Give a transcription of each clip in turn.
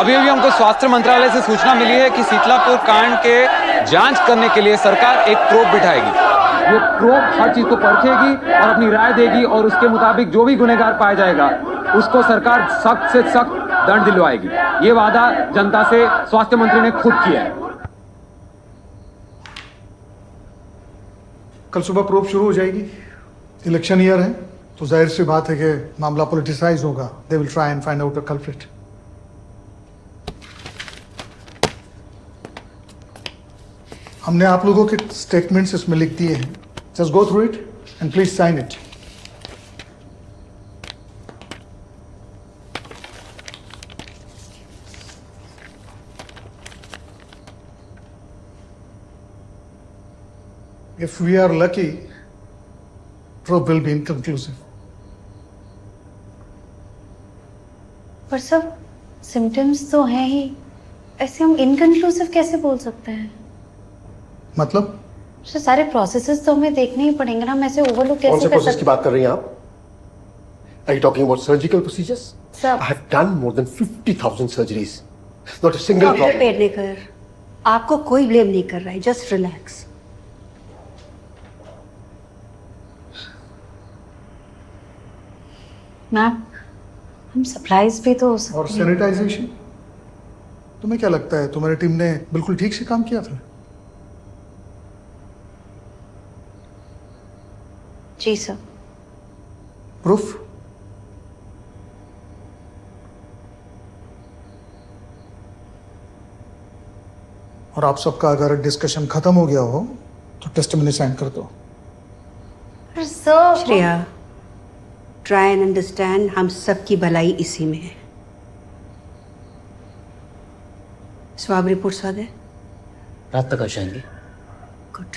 अभी हमको स्वास्थ्य मंत्रालय से सूचना मिली है कि शीतलापुर कांड के जांच करने के लिए सरकार एक प्रोब बिठाएगी। ये प्रोब हर चीज को परखेगी और अपनी राय देगी और उसके मुताबिक जो भी गुनहगार पाया जाएगा उसको सरकार सख्त से सख्त दंड दिलवाएगी। ये वादा जनता से स्वास्थ्य मंत्री ने खुद किया है। कल सुबह प्रोब शुरू हो जाएगी। इलेक्शन ईयर है तो जाहिर सी बात है कि मामला पॉलिटिसाइज होगा। They will try and find out a culprit. हमने आप लोगों के स्टेटमेंट्स इसमें लिख दिए हैं। Just go through it and please sign it. If we are lucky, probe will be inconclusive. पर सब सिम्टम्स तो हैं ही, ऐसे हम इनकन्क्लूसिव कैसे बोल सकते हैं? मतलब? सर सारे प्रोसेसेस तो हमें देखने ही पड़ेंगे ना, हम ऐसे ओवरलुक कैसे कौन से कर प्रोसेस सकते की बात कर रही हैं आप? Are you talking about surgical procedures? Sir. I have done more than 50,000 surgeries. Not a single doctor problem. Pednekar, आपको कोई ब्लेम नहीं कर रहा है, जस्ट रिलैक्स। मैम, हम सप्लाईज भी तो हो और सकते हैं। सैनिटाइजेशन? तुम्हें क्या लगता है तुम्हारी टीम ने बिल्कुल ठीक से काम किया था? जी सर। प्रूफ? और आप सबका अगर डिस्कशन खत्म हो गया हो तो टेस्टिमनी साइन कर दो। पर sir Shreya, try and understand, हम सबकी भलाई इसी में है। स्वाब रिपोर्ट्स आ गए? रात तक आ जाएंगे। गुड।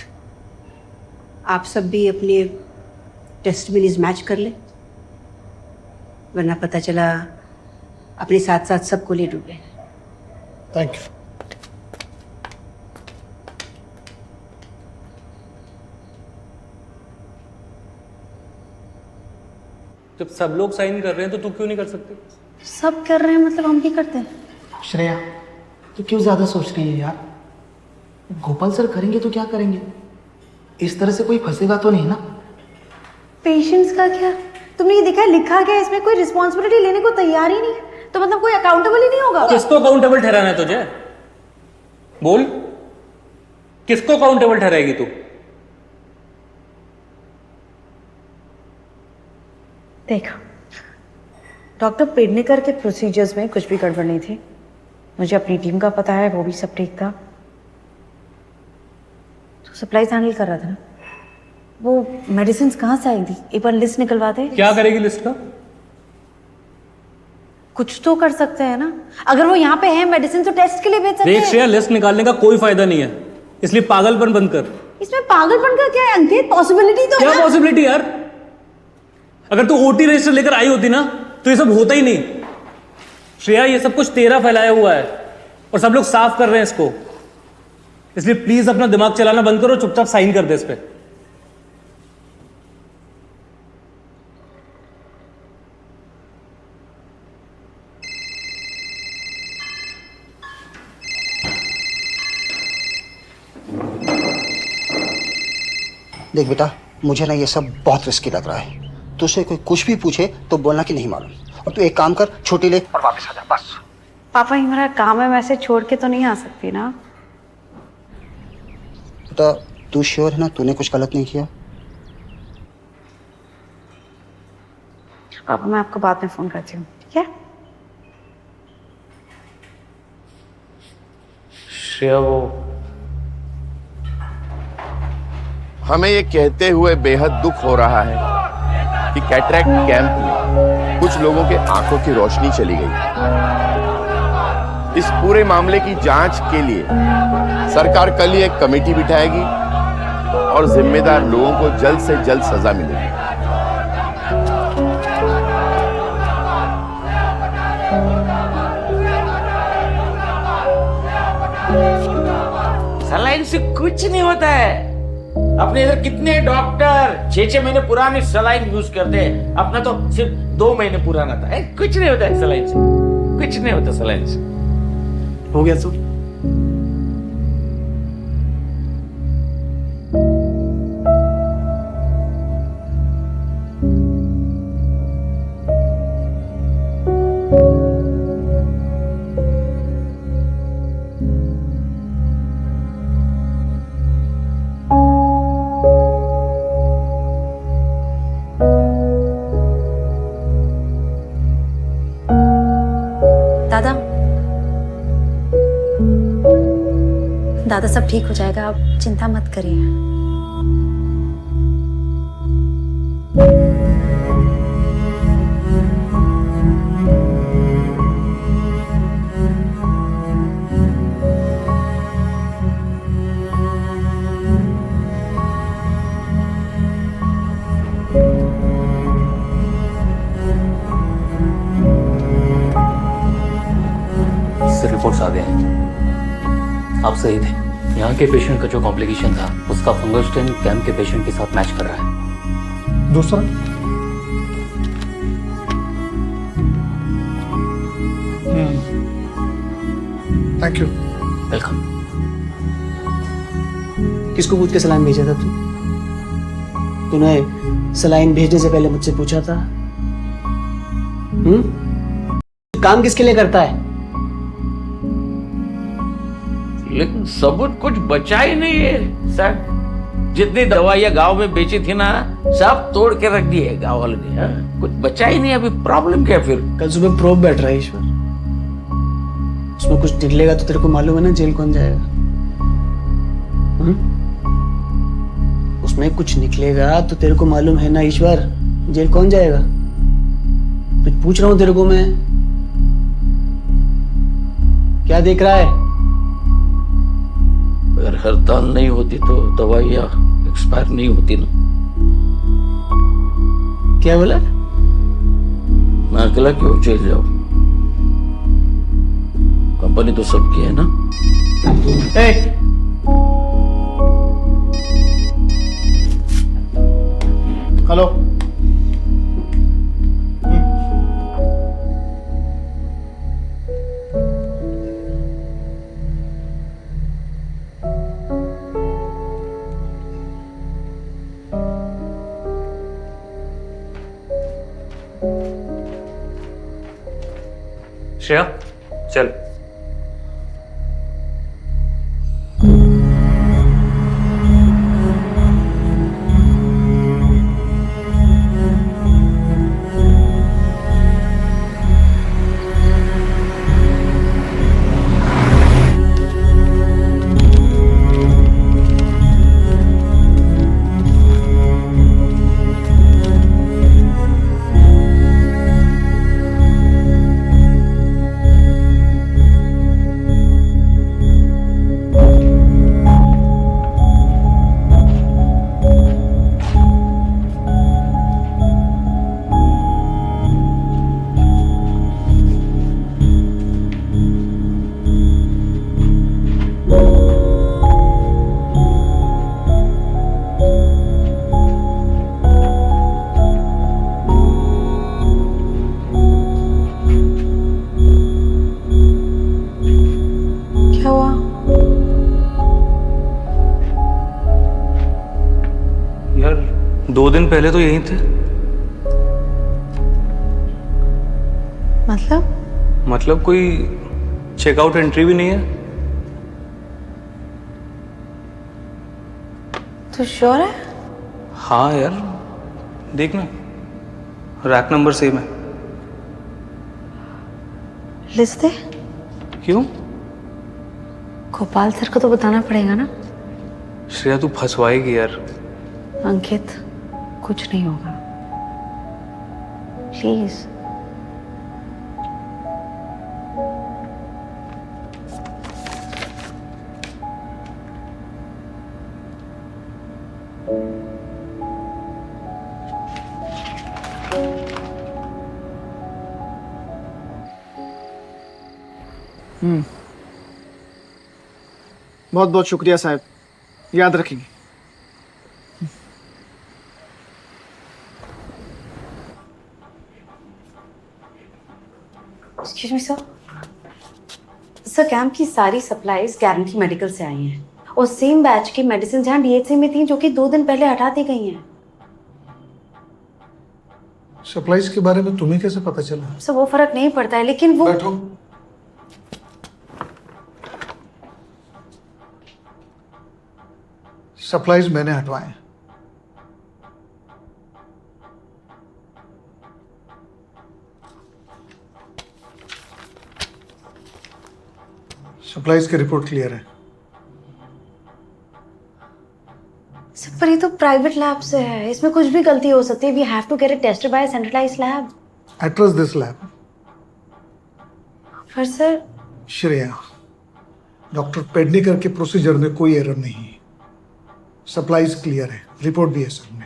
आप सब भी अपने टेस्टमिनीज मैच कर ले, वरना पता चला अपने साथ साथ सबको ले डूबे। Thank you. जब सब लोग साइन कर रहे हैं तो तू क्यों नहीं कर सकती? सब कर रहे हैं मतलब हम भी करते हैं। श्रेया, तू क्यों ज्यादा सोच रही है यार? गोपाल सर करेंगे तो क्या करेंगे? इस तरह से कोई फंसेगा तो नहीं ना? पेशेंट्स का क्या? तुमने ये देखा है, लिखा गया है इसमें, कोई रिस्पॉन्सिबिलिटी लेने को तैयार ही नहीं, तो मतलब कोई अकाउंटेबल ही नहीं होगा। किसको अकाउंटेबल ठहराना है तुझे? बोल, किसको अकाउंटेबल ठहराएगी तू? देखा, डॉक्टर पेडनेकर के प्रोसीजर्स में कुछ भी गड़बड़ नहीं थी। मुझे अपनी टीम का पता है, वो भी सब ठीक था। तो सप्लाईज हैंडल कर रहा था ना। वो मेडिसिन कहाँ से आई थी? एक बार लिस्ट निकलवा दे। क्या करेगी लिस्ट का? कुछ तो कर सकते हैं ना। अगर वो यहाँ पे है मेडिसिन तो टेस्ट के लिए भेज सकते देख हैं। श्रेया, लिस्ट निकालने का कोई फायदा नहीं है, इसलिए पागलपन बंद कर। इसमें पागलपन का क्या है अंकित? पॉसिबिलिटी तो क्या है। पॉसिबिलिटी यार? अगर तू ओटी रजिस्टर लेकर आई होती ना तो ये सब होता ही नहीं। श्रेया, ये सब कुछ तेरा फैलाया हुआ है और सब लोग साफ कर रहे हैं इसको, इसलिए प्लीज अपना दिमाग चलाना बंद करो, चुपचाप साइन कर दे इस पे। देख बेटा, मुझे ना ये सब बहुत रिस्की लग रहा है। तुझसे कोई कुछ भी पूछे तो बोलना कि नहीं मालूम, और तू एक काम कर, छुट्टी ले और वापस आ जा बस। पापा, ये मेरा काम है, मैं ऐसे छोड़ के तो नहीं आ सकती ना। बेटा, तू श्योर है ना तूने कुछ गलत नहीं किया? पापा, मैं आपको बाद में फोन करती हूँ, ठीक है? श्रेया, वो हमें ये कहते हुए बेहद दुख हो रहा है कि कैटरैक्ट कैंप में कुछ लोगों के आंखों की रोशनी चली गई। इस पूरे मामले की जांच के लिए सरकार कल ही एक कमेटी बिठाएगी और जिम्मेदार लोगों को जल्द से जल्द सजा मिलेगी। सलाइन से कुछ नहीं होता है। अपने इधर कितने डॉक्टर 6-6 महीने पुराने सलाइन यूज करते हैं, अपना तो सिर्फ 2 महीने पुराना था। कुछ नहीं होता है सलाइन से, कुछ नहीं होता सलाइन से। हो गया तो दादा, दादा सब ठीक हो जाएगा, आप चिंता मत करिए। रिपोर्ट्स आ गए हैं। आप सही थे। यहाँ के पेशेंट का जो कॉम्प्लिकेशन था उसका फंगल स्टेन कैंप के पेशेंट के साथ मैच कर रहा है। दूसरा थैंक यू। वेलकम। किसको पूछ के सलाइन भेजा था तूने सलाइन भेजने से पहले मुझसे पूछा था? काम किसके लिए करता है? लेकिन सबूत कुछ बचा ही नहीं है सर। जितनी दवाइयां गांव में बेची थी ना, सब तोड़ के रख दी है गांव वाले ने। हाँ? कुछ बचा ही नहीं। अभी प्रॉब्लम क्या फिर? कल सुबह प्रोब बैठ रहा है ईश्वर, उसमें कुछ निकलेगा तो तेरे को मालूम है ना जेल कौन जाएगा? उसमें कुछ निकलेगा तो तेरे को मालूम है ना ईश्वर, जेल कौन जाएगा? कुछ पूछ रहा हूं तेरे को मैं, क्या देख रहा है? अगर हड़ताल नहीं होती तो दवाइयां एक्सपायर नहीं होती ना। क्या बोला? मैं अकेला क्यों जेल जाऊं? कंपनी तो सबकी है ना। हेलो, श्रेया चल। यार 2 दिन पहले तो यहीं थे। मतलब कोई चेकआउट एंट्री भी नहीं है। तो श्योर है? हाँ यार, देखना रैक नंबर सेम है। लिस्ट दे। क्यों? गोपाल सर को तो बताना पड़ेगा ना। श्रेया तू फंसवाएगी यार। अंकित, कुछ नहीं होगा, प्लीज। बहुत बहुत शुक्रिया साहब, याद रखेंगे। Excuse me sir, sir camp की सारी सप्लाईज गारंटी मेडिकल से आई हैं और सेम बैच की मेडिसिन जहाँ डीएचसी में थी जो कि 2 दिन पहले हटा दी गई हैं। सप्लाईज के बारे में तुम्हें कैसे पता चला? सर वो फर्क नहीं पड़ता है लेकिन वो बैठो। सप्लाईज मैंने हटवाए। सप्लाईज की रिपोर्ट क्लियर है। सर पर ये तो प्राइवेट लैब से है, इसमें कुछ भी गलती हो सकती है। We have to get it tested by centralised lab. I trust this lab. पर सर श्रेया, डॉक्टर पेडनेकर के प्रोसीजर में कोई एरर नहीं है। सप्लाईज क्लियर है, रिपोर्ट भी है सामने।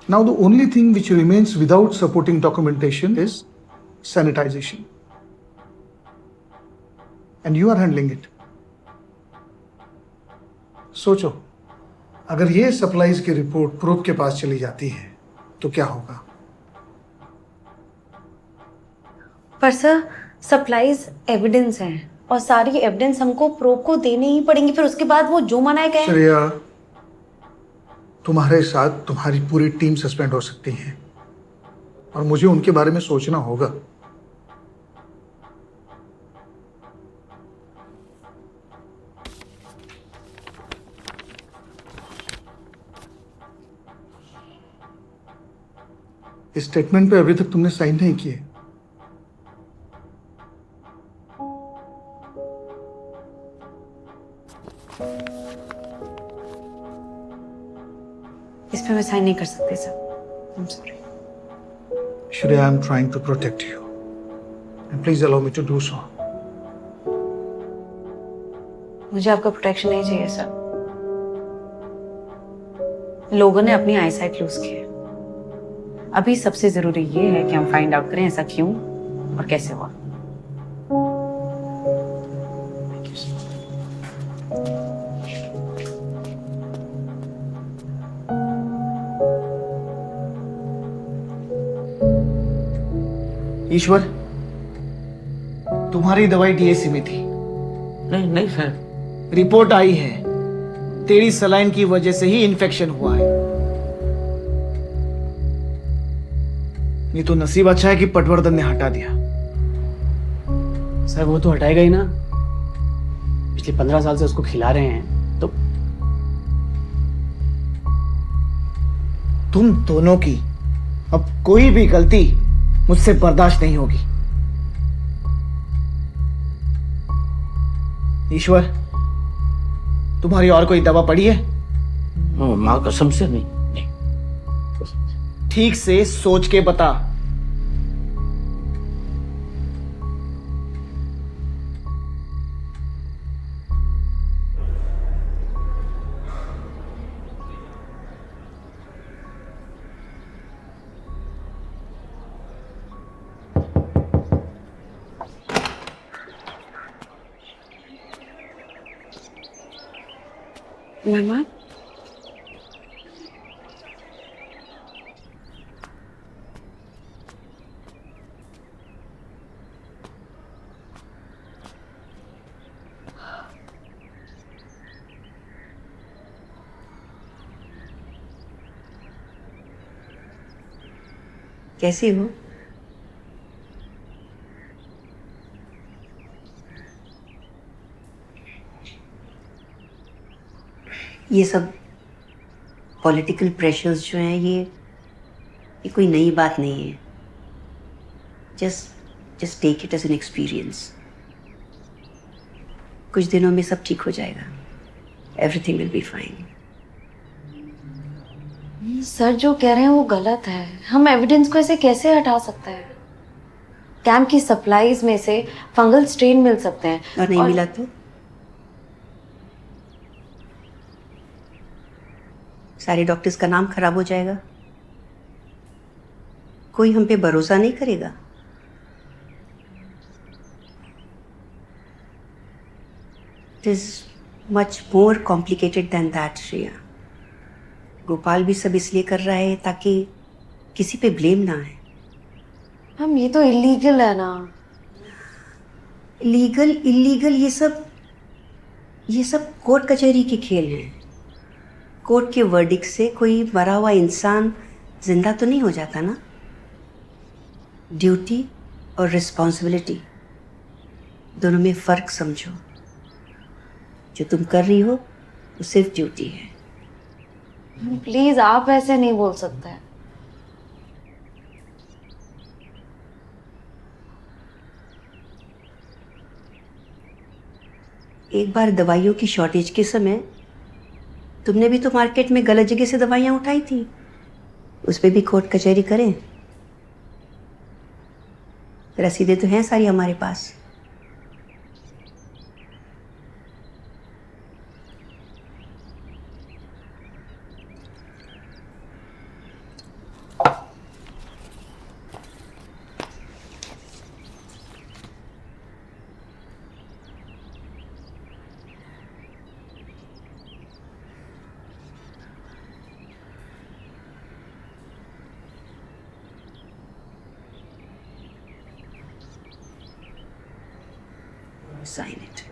Now the only thing which remains without supporting documentation is sanitisation and you are handling it. सोचो, अगर ये सप्लाईज की रिपोर्ट प्रूफ के पास चली जाती है तो क्या होगा? पर सर सप्लाईज एविडेंस है और सारी एविडेंस हमको प्रो को देने ही पड़ेंगी, फिर उसके बाद वो जो मनाए गए। श्रेया, तुम्हारे साथ तुम्हारी पूरी टीम सस्पेंड हो सकती है और मुझे उनके बारे में सोचना होगा। इस स्टेटमेंट पे अभी तक तुमने साइन नहीं किए। इस पे मैं साइन नहीं कर सकती sir. I am sorry. Shreya, I'm trying to protect you. And please allow me to do so. मुझे आपका प्रोटेक्शन नहीं चाहिए सर। लोगों ने अपनी आईसाइट लूज की है। अभी सबसे जरूरी ये है कि हम फाइंड आउट करें ऐसा क्यों और कैसे हुआ। ईश्वर, तुम्हारी दवाई डीएससी में थी। नहीं नहीं सर। रिपोर्ट आई है, तेरी सलाइन की वजह से ही इन्फेक्शन हुआ है। ये तो नसीब अच्छा है कि पटवर्धन ने हटा दिया। सर वो तो हटाएगा ही ना, पिछले 15 साल से उसको खिला रहे हैं तो। तुम दोनों की अब कोई भी गलती मुझसे बर्दाश्त नहीं होगी। ईश्वर, तुम्हारी और कोई दवा पड़ी है? माँ कसम से नहीं। ठीक से सोच के बता। मामा, कैसी हो? ये सब पॉलिटिकल प्रेशर्स जो हैं ये कोई नई बात नहीं है। Just take it as an experience. कुछ दिनों में सब ठीक हो जाएगा। Everything will be fine. Sir जो कह रहे हैं वो गलत है। हम एविडेंस को ऐसे कैसे हटा सकते हैं? कैंप की सप्लाईज में से फंगल स्ट्रेन मिल सकते हैं और नहीं मिला तो सारे डॉक्टर्स का नाम खराब हो जाएगा। कोई हम पे भरोसा नहीं करेगा। It is much more complicated then that Shreya. Gopal भी सब इसलिए कर रहा है ताकि किसी पे ब्लेम ना आए। हम ये तो इलीगल है ना। लीगल इलीगल ये सब कोर्ट कचहरी के खेल हैं। कोर्ट के वर्डिक्ट से कोई मरा हुआ इंसान जिंदा तो नहीं हो जाता ना। ड्यूटी और रिस्पॉन्सिबिलिटी दोनों में फर्क समझो। जो तुम कर रही हो वो सिर्फ ड्यूटी है। प्लीज आप ऐसे नहीं बोल सकते हैं। एक बार दवाइयों की शॉर्टेज के समय तुमने भी तो मार्केट में गलत जगह से दवाइयां उठाई थी। उस पर भी कोर्ट कचहरी करें। रसीदें तो हैं सारी हमारे पास। Sign it.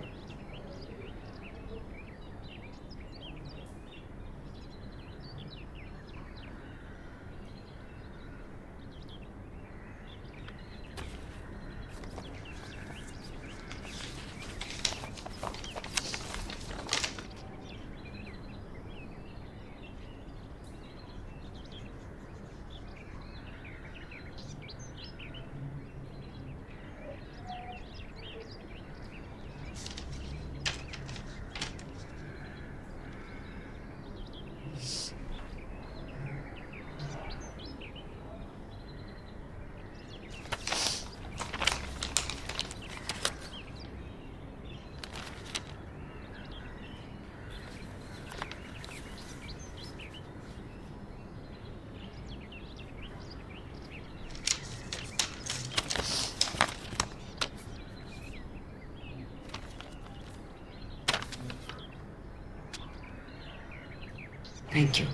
Thank you.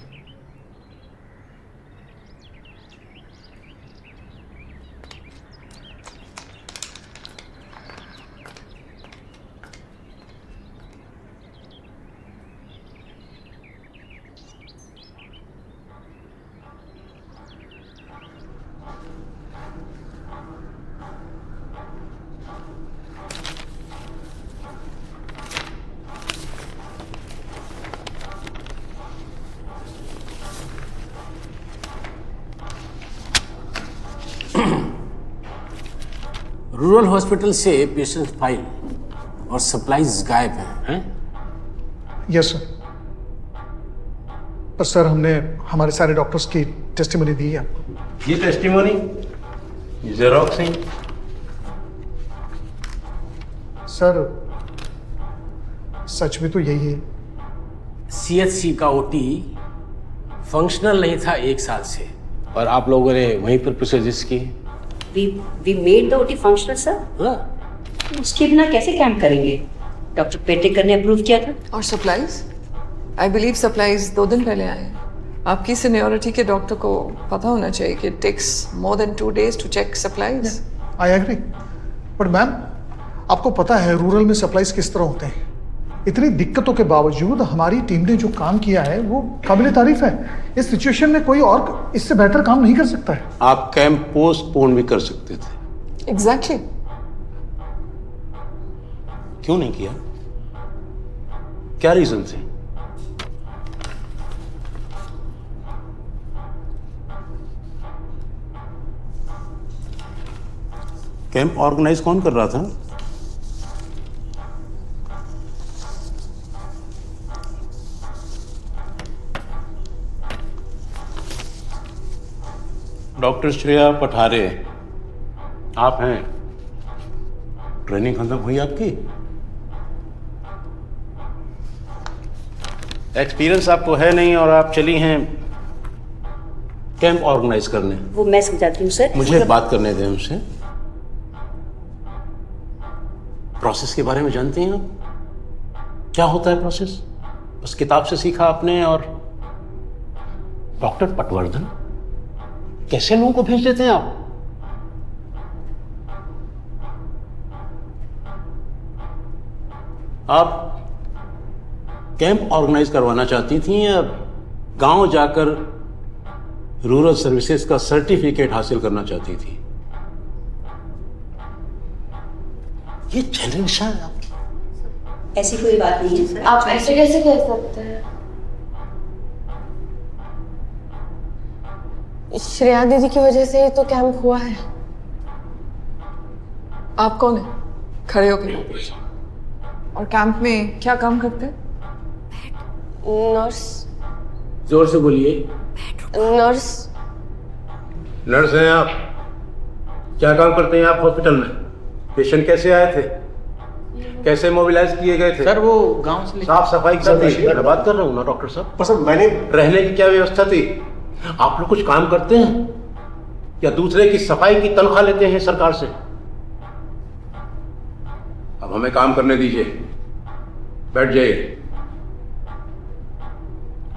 Rural hospital से पेशेंट फाइल और सप्लाईज गायब हैं? Yes sir. पर सर हमने हमारे सारे डॉक्टर्स की टेस्टिमनी दी है आपको। ये टेस्टिमनी जेरोक्स हैं? सर सच में तो यही है। CHC का OT फंक्शनल नहीं था 1 साल से, और आप लोगों ने वहीं पर प्रोसीजर्स की। We made the OT functional, sir. हाँ। उसके बिना कैसे कैंप करेंगे? डॉक्टर पेटेकर ने अप्रूव किया था। और सप्लाईज? आई बिलीव सप्लाईज 2 दिन पहले आए। आपकी सीनियरिटी के डॉक्टर को पता होना चाहिए कि it takes more than 2 days to check supplies. I agree, but ma'am आपको पता है रूरल में सप्लाईज किस तरह होते हैं। इतनी दिक्कतों के बावजूद हमारी टीम ने जो काम किया है वो काबिल तारीफ है। इस सिचुएशन में कोई और इससे बेहतर काम नहीं कर सकता है। आप कैंप पोस्टपोन भी कर सकते थे। एग्जैक्टली। क्यों नहीं किया? क्या रीजन थे? कैंप ऑर्गेनाइज कौन कर रहा था? डॉक्टर श्रेया पठारे आप हैं। ट्रेनिंग खत्म हुई आपकी? एक्सपीरियंस आपको है नहीं और आप चली हैं कैंप ऑर्गेनाइज करने। वो मैं समझाती हूँ सर। मुझे बात करने दें उनसे। प्रोसेस के बारे में जानते हैं आप? क्या होता है प्रोसेस? बस किताब से सीखा आपने। और डॉक्टर पटवर्धन कैसे लोगों को भेज देते हैं आप? आप कैंप ऑर्गेनाइज करवाना चाहती थी या गांव जाकर रूरल सर्विसेज का सर्टिफिकेट हासिल करना चाहती थी? ये चैलेंज है आपकी। ऐसी कोई बात नहीं है सर। आप ऐसे कैसे कह सकते हैं? श्रेया दीदी की वजह से ही तो कैंप हुआ है। आप कौन है? खड़े होकर। और कैंप में क्या काम करते हैं? नर्स। जोर से बोलिए। नर्स। नर्स हैं आप? क्या काम करते हैं आप हॉस्पिटल में? पेशेंट कैसे आए थे? कैसे मोबिलाइज किए गए थे? सर वो गांव से साफ सफाई की मैं बात कर रहा हूँ ना डॉक्टर साहब। पर सर मैंने रहने की क्या व्यवस्था थी? आप लोग कुछ काम करते हैं या दूसरे की सफाई की तनख्वाह लेते हैं सरकार से? अब हमें काम करने दीजिए। बैठ जाइए।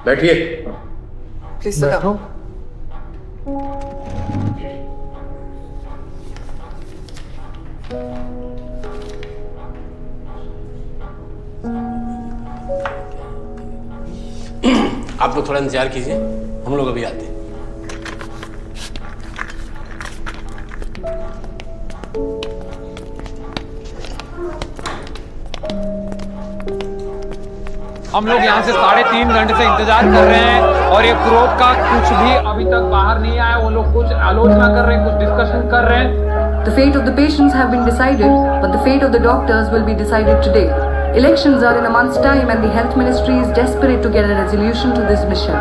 बैठिए। प्लीज बैठो। आप लोग थोड़ा इंतजार कीजिए, हम लोग अभी आते हैं। हम लोग यहाँ से 3.5 घंटे से इंतजार कर रहे हैं और ये क्रोप का कुछ भी अभी तक बाहर नहीं आया। वो लोग कुछ आलोचना कर रहे हैं, कुछ डिस्कशन कर रहे हैं। The fate of the patients have been decided, but the fate of the doctors will be decided today. Elections are in a month's time and the health ministry is desperate to get a resolution to this mission.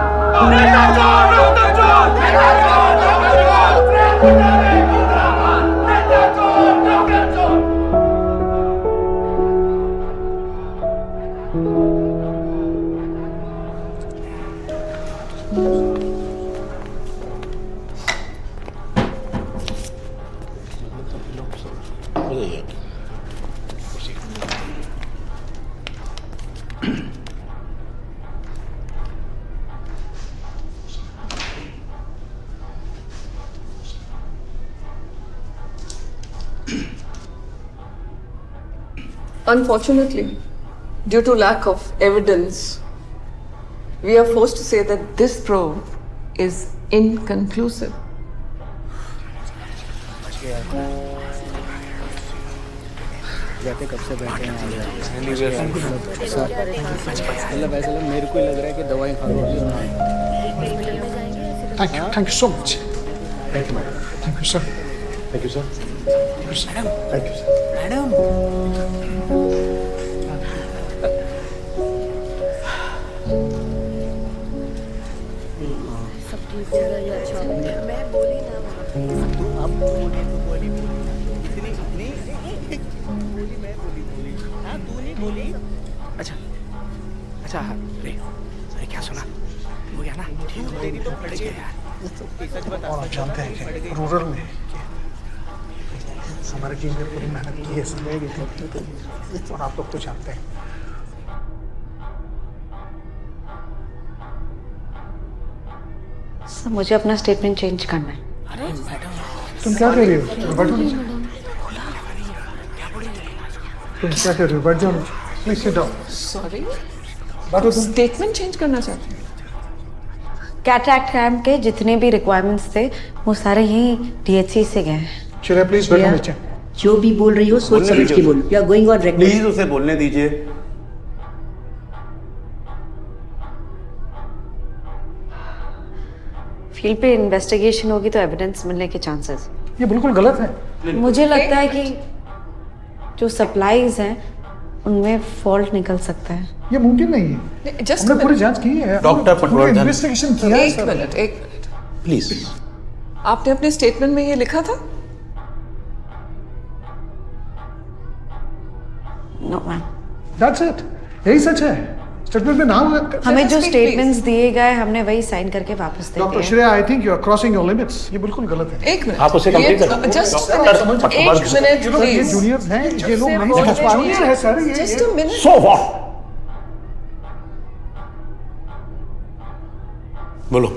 Unfortunately, due to lack of evidence, we are forced to say that this probe is inconclusive. जाते कब से बैठे हैं मतलब ऐसा मेरे को लग रहा है कि दवाई खा लो। Thank you so much. Thank you, madam. Thank you, sir. Thank you, sir. Thank you, sir. Madam अच्छा अच्छा अरे अरे क्या सुना हो गया ना? ठीक है यार। और आप जानते हैं कि रूरल में हमारे टीम ने पूरी मेहनत की है सर, और आप लोग तो जानते हैं। सर मुझे अपना स्टेटमेंट चेंज करना है। अरे मैडम तुम क्या कह रही हो? बैठो नीचे। तुम क्या कह रही हो? बैठ जाओ नीचे। Please sit down. सॉरी, बैठो तुम। स्टेटमेंट चेंज करना चाहते हैं? कैटरैक्ट कैंप के जितने भी रिक्वायरमेंट्स थे वो सारे यही डीएचसी से गए हैं। श्रेया प्लीज बैठो नीचे। जो भी बोल रही हो सोच समझ के बोल। You are going on record. Please उसे बोलने दीजिए। फील्ड पे इन्वेस्टिगेशन होगी तो एविडेंस मिलने के चांसेस। ये बिल्कुल गलत है। मुझे लगता है कि जो सप्लाईज हैं उनमें फॉल्ट निकल सकता है। ये मुमकिन नहीं है। जस्ट हमने पूरी जांच की है। डॉक्टर पटवर्धन। इन्वेस्टिगेशन किया है एक सर। Minute please. आपने अपने स्टेटमेंट में ये लिखा था? No ma'am. That's it. यही सच है। स्टेटमेंट में नाम हमें जो स्टेटमेंट्स दिए गए हमने वही साइन करके वापस दे डॉक्टर दिए। Shreya I think you are crossing your limits. ये बिल्कुल गलत है। एक मिनट आप उसे कंप्लीट करो। जस्ट डॉक्टर एक मिनट ये प्लीज। जूनियर्स हैं, ये लोग नहीं समझ पा रहे हैं sir. Just a minute. So what? बोलो।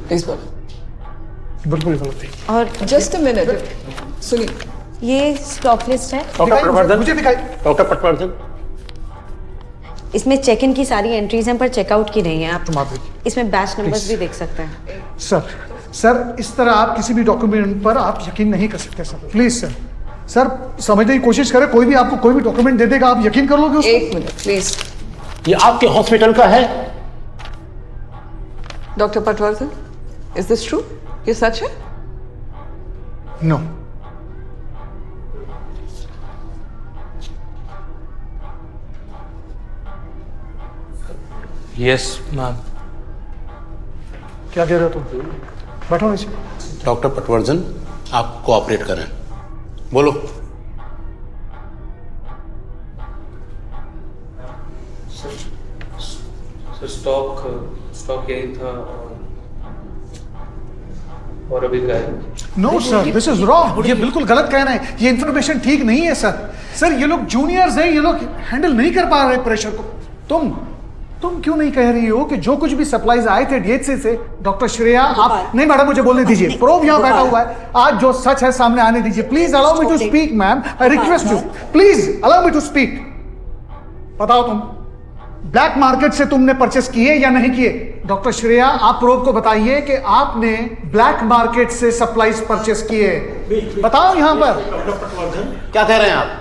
प्लीज बोलो। बिल्कुल गलत है। और जस्ट अ मिनट सुनिए। ये स्टॉक लिस्ट है। डॉक्टर पटवर्धन। मुझे दिखाई। डॉक्टर पटवर्धन इसमें चेक इन की सारी एंट्रीज हैं पर चेकआउट की नहीं है। आप देखिए इसमें बैच नंबर्स Please. भी देख सकते हैं। सर इस तरह आप किसी भी डॉक्यूमेंट पर आप यकीन नहीं कर सकते सर। प्लीज सर समझने की कोशिश करें। कोई भी आपको कोई भी डॉक्यूमेंट दे देगा, आप यकीन कर लोगे उसको? एक मिनट प्लीज। ये आपके हॉस्पिटल का है? Doctor Patwardhan, is this true? ये सच है? नो। Yes ma'am. क्या कह रहे हो तुम? बैठो नीचे। डॉक्टर पटवर्धन, आप कोऑपरेट करें। बोलो। स्टॉक यही था और अभी गायब। No sir, this is wrong. ये बिल्कुल गलत कहना है। ये इन्फॉर्मेशन ठीक नहीं है सर। ये लोग जूनियर्स हैं, ये लोग हैंडल नहीं कर पा रहे प्रेशर को। तुम क्यों नहीं कह रही हो कि जो कुछ भी सप्लाईज आए थे डीएचसी से, डॉक्टर श्रेया आप नहीं मैडम मुझे बोलने दीजिए। प्रोब यहाँ बैठा हुआ है, आज जो सच है सामने आने दीजिए। Please allow me to speak ma'am, I request you, please allow me to speak. बताओ तुम ब्लैक मार्केट से तुमने परचेस किए या नहीं किए? डॉक्टर श्रेया आप प्रोब को बताइए कि आपने ब्लैक मार्केट से सप्लाईज परचेस किए। बताओ यहां पर। डॉक्टर पटवर्धन क्या कह रहे हैं आप?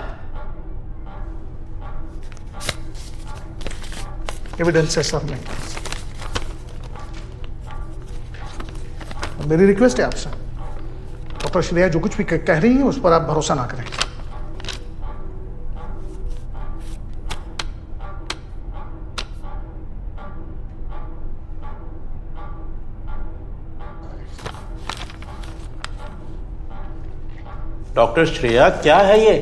एविडेंस है सर। मेरी रिक्वेस्ट है आपसे, डॉक्टर श्रेया जो कुछ भी कह रही है उस पर आप भरोसा ना करें। डॉक्टर श्रेया क्या है ये?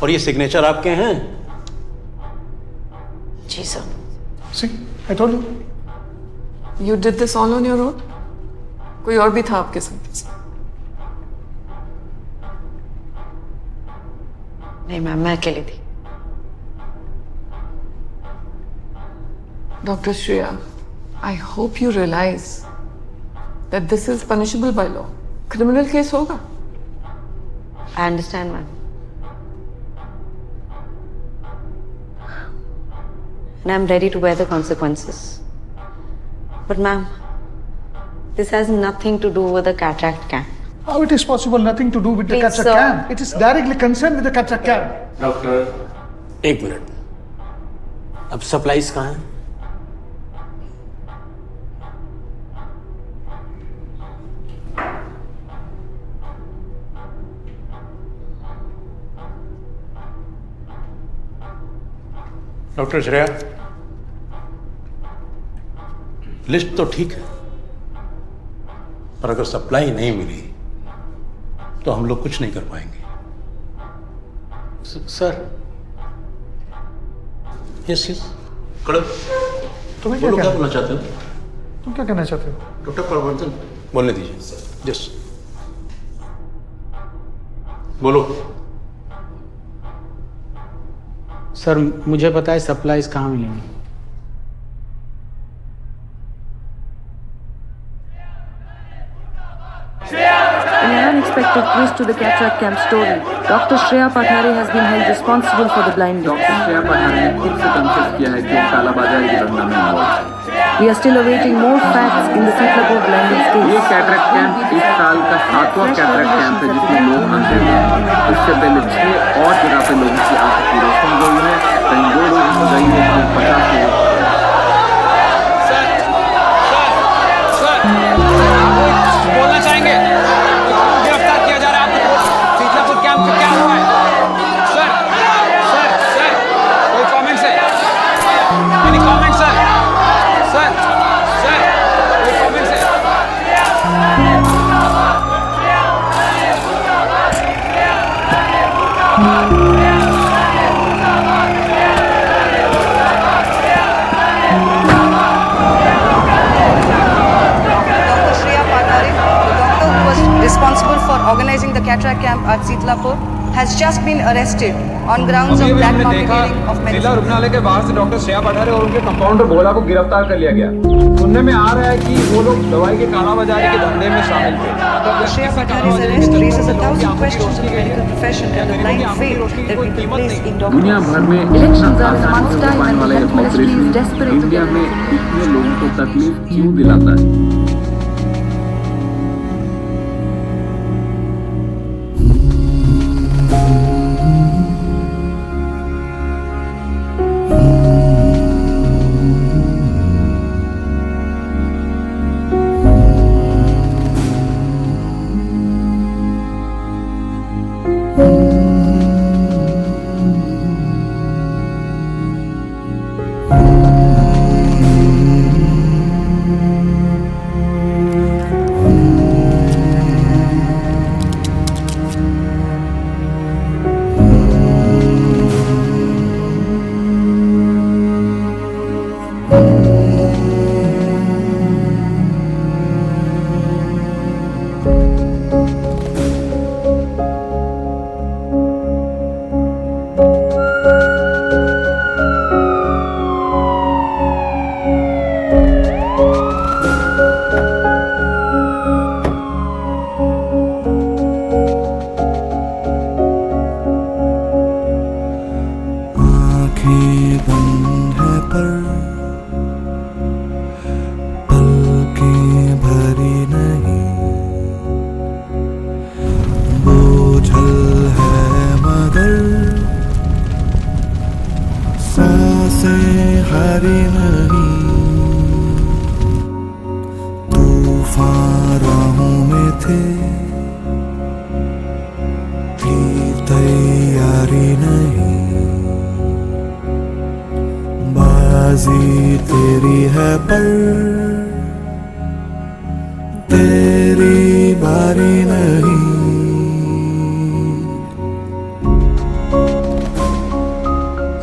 और ये सिग्नेचर आपके हैं? जी sir. See, I told you. You did this all on your own? कोई और भी था आपके साथ? नहीं मैम, मैं अकेली थी। Dr. Shreya, I hope you realize that this is punishable by law. Criminal case होगा। I understand ma'am. And I'm ready to bear the consequences. But ma'am, this has nothing to do with the cataract camp. How it is possible nothing to do with the Please, cataract sir. camp? It is directly concerned with the cataract camp. Doctor एक minute, अब supplies कहाँ हैं? Doctor Shreya, list तो ठीक है, पर अगर supply नहीं मिली तो हम लोग कुछ नहीं कर पाएंगे। सर, यस यस, कड़क, तुम्हें बोलो क्या क्या कहना? बोलना चाहते हो? तुम क्या कहना चाहते हो? डॉक्टर पटवर्धन बोलने दीजिए। यस, बोलो। सर मुझे पता है सप्लाईज कहाँ मिलेंगी। In an unexpected twist to the cataract camp story, Dr. Shreya Pathare has been held responsible for the blind loss. Shreya Pathare ने खुद से कन्फेस किया है कि वो कालाबाजारी के धंधा में इन्वॉल्व है। We are still awaiting more facts in the Sitlapur blinding ये case. कैटरेक्ट कैंप इस साल का 7वां कैटरेक्ट कैंप है जिसमें लोग आते हैं। इससे पहले 6 और जगह पे लोगों की आंखों की रोशनी गई है, कहीं 2 लोगों को गई है, कहीं 50 लोग। बोलना चाहेंगे? गिरफ्तार किया जा रहा है आपको सीतापुर कैंप में क्या हुआ है? सर कोई कमेंट्स है? Any comment sir? सर कोई कमेंट्स है? organizing the cataract camp at Sitlapur, has just been arrested on grounds अभी of अभी black हमने देखा marketing of जिला medicine. रुग्णालय के बाहर से डॉक्टर श्रेया पठारे और उनके कंपाउंडर भोला को गिरफ्तार कर लिया गया। सुनने में आ रहा है कि वो लोग दवाई के कालाबाजारी के धंधे में शामिल थे। Dr. Shreya Pathare's arrest raises 1,000 questions of the medical profession and the blind faith that people place in doctors. दुनिया भर में Elections are in a month's time and the health ministry is operation desperate to India get में it. इतने लोगों को तकलीफ क्यों दिलाता है?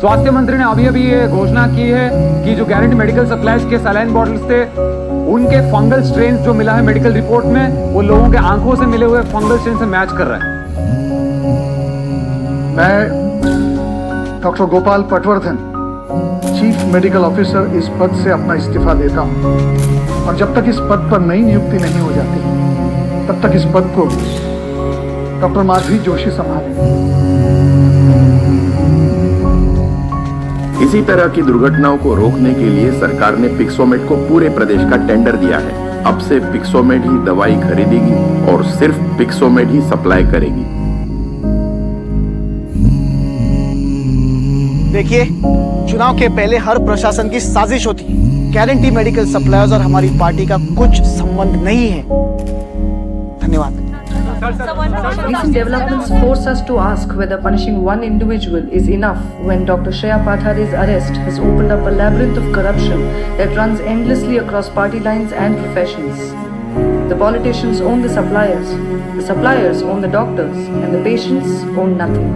स्वास्थ्य मंत्री ने अभी अभी ये घोषणा की है कि जो गारंटी मेडिकल सप्लाईज के सलाइन बॉटल्स थे उनके फंगल स्ट्रेन जो मिला है मेडिकल रिपोर्ट में वो लोगों के आंखों से मिले हुए फंगल स्ट्रेन से मैच कर रहा है। मैं doctor Gopal Patwardhan chief medical officer इस पद से अपना इस्तीफा देता हूं और जब तक इस पद पर नई नियुक्ति नहीं हो जाती तब तक इस पद को डॉक्टर माधवी जोशी संभालेंगे। इसी तरह की दुर्घटनाओं को रोकने के लिए सरकार ने पिक्सोमेट को पूरे प्रदेश का टेंडर दिया है। अब से पिक्सोमेट ही दवाई खरीदेगी और सिर्फ पिक्सोमेट ही सप्लाई करेगी। देखिए, चुनाव के पहले हर प्रशासन की साजिश होती है। गारंटी मेडिकल सप्लायर्स और हमारी पार्टी का कुछ संबंध नहीं है। धन्यवाद। Recent developments force us to ask whether punishing one individual is enough when Dr. Shreya Pathare's arrest has opened up a labyrinth of corruption that runs endlessly across party lines and professions. The politicians own the suppliers own the doctors, and the patients own nothing.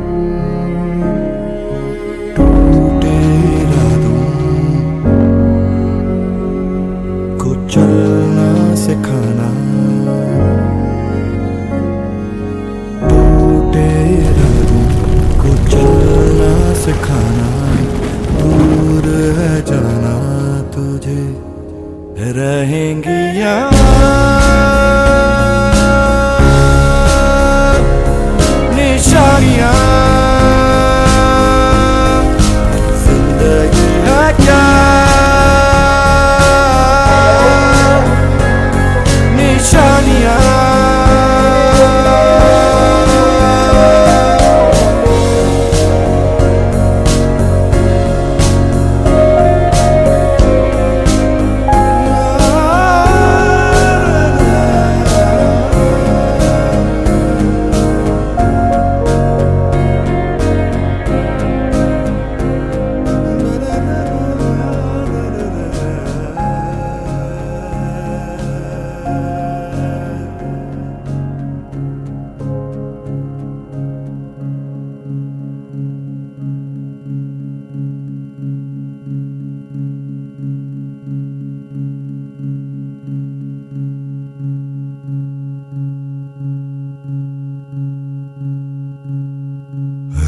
सिखाना दूर है जाना तुझे रहेंगी याद निशानियां जिंदगी है क्या निशानियां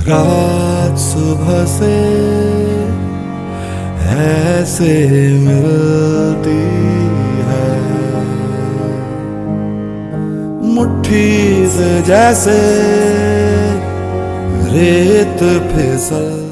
रात सुबह से ऐसे मिलती है, मुट्ठी से जैसे रेत फिसल